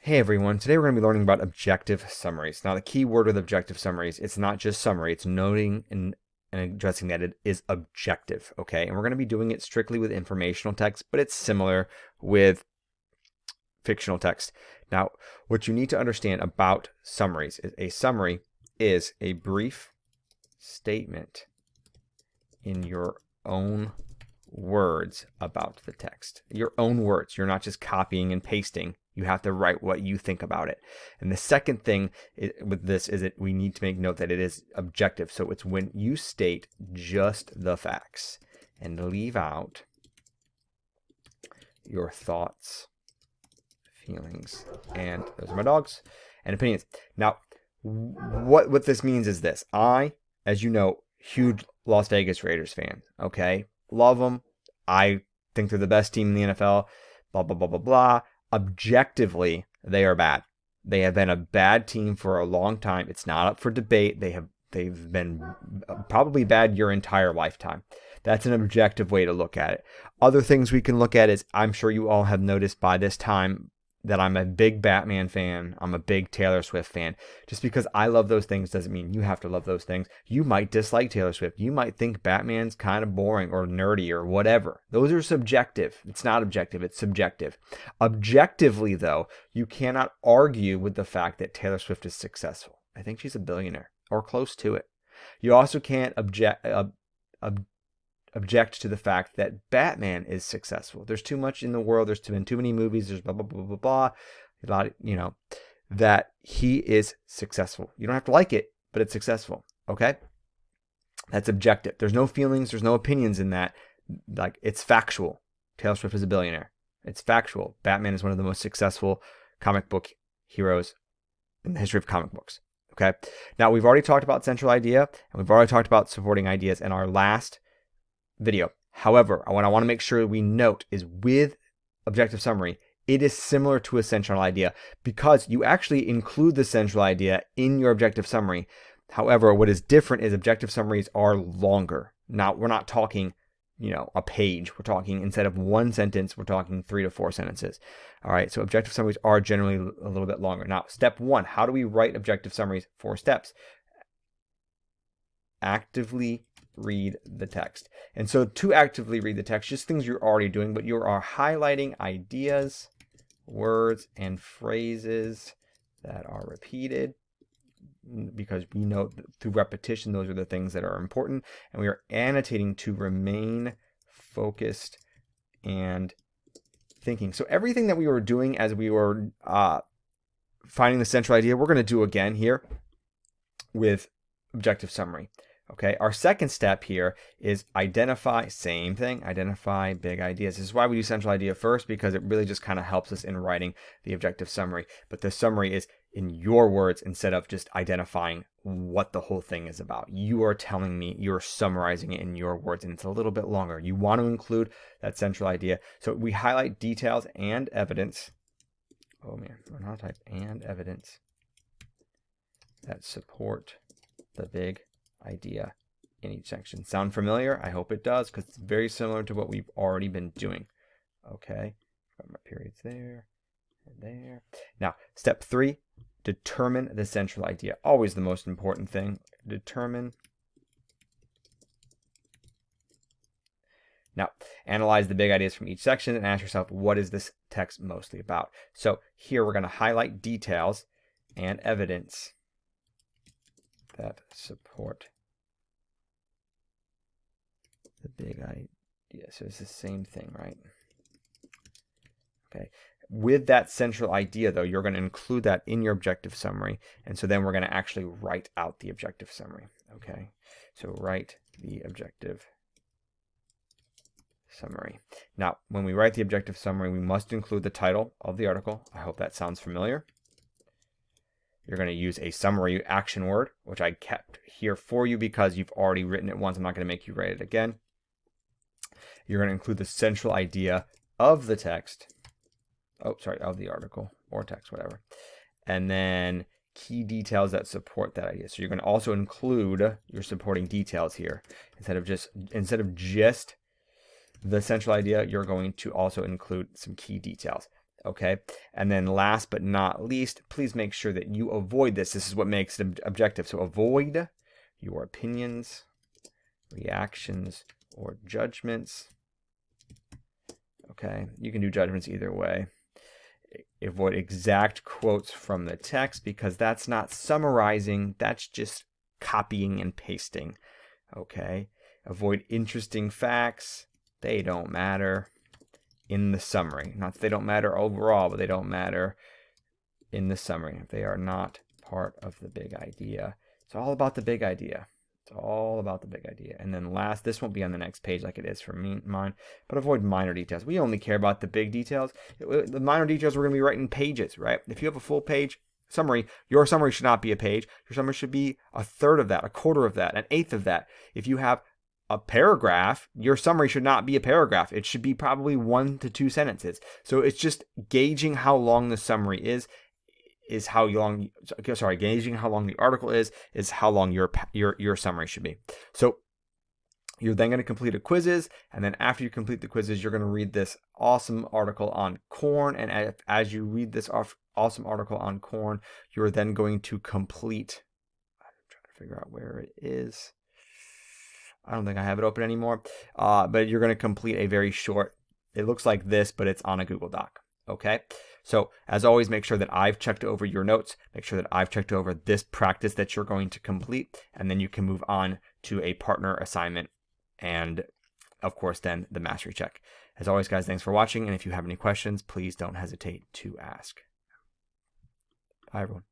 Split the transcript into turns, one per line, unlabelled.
Hey everyone, today we're going to be learning about objective summaries. Now the key word with objective summaries, it's not just summary, it's noting and addressing that it is objective, okay? And we're going to be doing it strictly with informational text, but it's similar with fictional text. Now, what you need to understand about summaries is a summary is a brief statement in your own words about the text. Your own words. You're not just copying and pasting. You have to write what you think about it. And the second thing with this is that we need to make note that it is objective. So it's when you state just the facts and leave out your thoughts, feelings, and those are my dogs, and opinions. Now, what this means is this. I, as you know, huge Las Vegas Raiders fan, okay? Love them. I think they're the best team in the NFL, blah, blah, blah, blah, blah. Objectively, they are bad. They have been a bad team for a long time. It's not up for debate. They've been probably bad your entire lifetime. That's an objective way to look at it. Other things we can look at is, I'm sure you all have noticed by this time that I'm a big Batman fan. I'm a big Taylor Swift fan. Just because I love those things doesn't mean you have to love those things. You might dislike Taylor Swift. You might think Batman's kind of boring or nerdy or whatever. Those are subjective. It's not objective. It's subjective. Objectively, though, you cannot argue with the fact that Taylor Swift is successful. I think she's a billionaire or close to it. You also can't object to the fact that Batman is successful. There's too much in the world. There's been too many movies. There's blah, blah, blah, blah, blah. A lot of, that he is successful. You don't have to like it, but it's successful. Okay? That's objective. There's no feelings. There's no opinions in that. Like, it's factual. Taylor Swift is a billionaire. It's factual. Batman is one of the most successful comic book heroes in the history of comic books. Okay? Now, we've already talked about central idea, and we've already talked about supporting ideas in our last video. However, what I want to make sure we note is with objective summary, it is similar to a central idea because you actually include the central idea in your objective summary. However, what is different is objective summaries are longer. Now, we're not talking, a page. We're talking, instead of one sentence, we're talking 3 to 4 sentences. All right, so objective summaries are generally a little bit longer. Now, step 1, how do we write objective summaries? 4 steps. Actively read the text. And so to actively read the text, just things you're already doing, but you are highlighting ideas, words, and phrases that are repeated, because we know that through repetition, those are the things that are important. And we are annotating to remain focused and thinking. So everything that we were doing as we were finding the central idea, we're going to do again here with objective summary. Okay, our second step here is identify, same thing, identify big ideas. This is why we do central idea first, because it really just kind of helps us in writing the objective summary. But the summary is in your words instead of just identifying what the whole thing is about. You are telling me, you're summarizing it in your words, and it's a little bit longer. You want to include that central idea. So we highlight details and evidence. Oh man, learn how to type and evidence that support the big idea in each section. Sound familiar? I hope it does, because it's very similar to what we've already been doing. Okay, got my periods there and there. Now, step 3, determine the central idea. Always the most important thing. Determine. Now, analyze the big ideas from each section and ask yourself, what is this text mostly about? So here we're going to highlight details and evidence that support the big idea. So it's the same thing, right? Okay. With that central idea, though, you're going to include that in your objective summary. And so then we're going to actually write out the objective summary. Okay. So write the objective summary. Now, when we write the objective summary, we must include the title of the article. I hope that sounds familiar. You're going to use a summary action word, which I kept here for you because you've already written it once. I'm not going to make you write it again. You're going to include the central idea of the text. Of the article or text, whatever. And then key details that support that idea. So you're going to also include your supporting details here. Instead of just the central idea, you're going to also include some key details. Okay, and then last but not least, please make sure that you avoid this. This is what makes it objective. So avoid your opinions, reactions, or judgments. Okay, you can do judgments either way. Avoid exact quotes from the text because that's not summarizing, that's just copying and pasting. Okay, avoid interesting facts, they don't matter in the summary. Not that they don't matter overall, but they don't matter in the summary. They are not part of the big idea. It's all about the big idea. It's all about the big idea. And then last, this won't be on the next page like it is for mine, but avoid minor details. We only care about the big details. The minor details we're going to be writing pages, right? If you have a full page summary, your summary should not be a page. Your summary should be a third of that, a quarter of that, an eighth of that. If you have a paragraph, your summary should not be a paragraph. It should be probably 1 to 2 sentences. So it's just gauging how long the summary is how long, gauging how long the article is how long your summary should be. So you're then going to complete a quizzes, and then after you complete the quizzes, you're going to read this awesome article on corn, and as you read this awesome article on corn, you're then going to complete, I'm trying to figure out where it is. I don't think I have it open anymore, but you're going to complete a very short, it looks like this, but it's on a Google Doc. Okay, so as always, make sure that I've checked over your notes, make sure that I've checked over this practice that you're going to complete, and then you can move on to a partner assignment and, of course, then the mastery check. As always, guys, thanks for watching, and if you have any questions, please don't hesitate to ask. Bye, everyone.